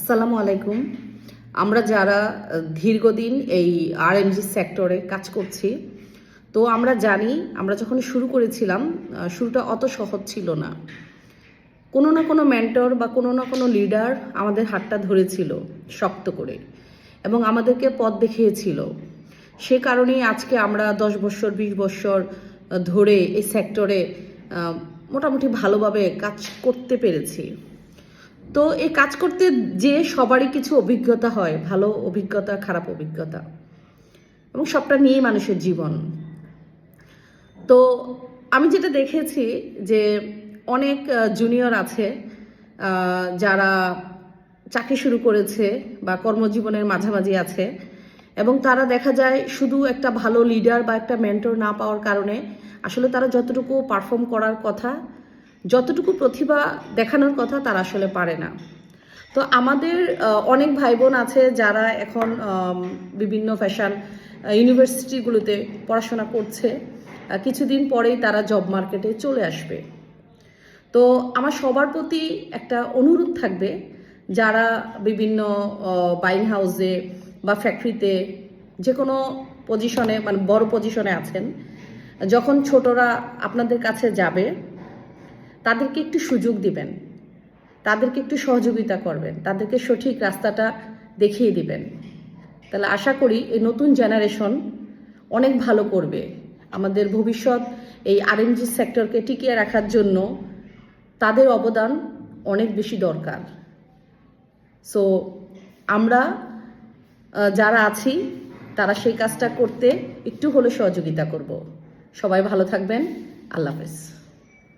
আসসালামু আলাইকুম। আমরা যারা দীর্ঘদিন এই আরএমজি সেক্টরে কাজ করছি, তো আমরা জানি আমরা যখন শুরু করেছিলাম শুরুটা অত সহজ ছিল না। কোনো না কোনো মেন্টর বা কোনো না কোনো লিডার আমাদের হাতটা ধরেছিল শক্ত করে এবং আমাদেরকে পথ দেখিয়েছিল। সে কারণেই আজকে আমরা 10 বছর 20 বছর ধরে এই সেক্টরে মোটামুটি ভালোভাবে কাজ করতে পেরেছি। তো এই কাজ করতে যে সবারই কিছু অভিজ্ঞতা হয়, ভালো অভিজ্ঞতা, খারাপ অভিজ্ঞতা, এবং সবটা নিয়েই মানুষের জীবন। তো আমি যেটা দেখেছি যে অনেক জুনিয়র আছে যারা চাকরি শুরু করেছে বা কর্মজীবনের মাঝামাঝি আছে, এবং তারা দেখা যায় শুধু একটা ভালো লিডার বা একটা মেন্টর না পাওয়ার কারণে আসলে তারা যতটুকু পারফর্ম করার কথা, যতটুকু প্রতিভা দেখানোর কথা, তারা আসলে পারে না। তো আমাদের অনেক ভাই বোন আছে যারা এখন বিভিন্ন ফ্যাশন ইউনিভার্সিটিগুলোতে পড়াশোনা করছে, কিছুদিন পরেই তারা জব মার্কেটে চলে আসবে। তো আমার সবার প্রতি একটা অনুরোধ থাকবে, যারা বিভিন্ন বাইং হাউসে বা ফ্যাক্টরিতে যে কোনো পজিশনে, মানে বড় পজিশনে আছেন, যখন ছোটরা আপনাদের কাছে যাবে তাদেরকে একটু সুযোগ দিবেন, তাদেরকে একটু সহযোগিতা করবেন, তাদেরকে সঠিক রাস্তাটা দেখিয়ে দিবেন। তাহলে আশা করি এই নতুন জেনারেশন অনেক ভালো করবে। আমাদের ভবিষ্যৎ এই আরএমজি সেক্টরকে টিকিয়ে রাখার জন্য তাদের অবদান অনেক বেশি দরকার। সো আমরা যারা আছি তারা সেই কাজটা করতে একটু হলে সহযোগিতা করব। সবাই ভালো থাকবেন। আল্লাহ হাফেজ।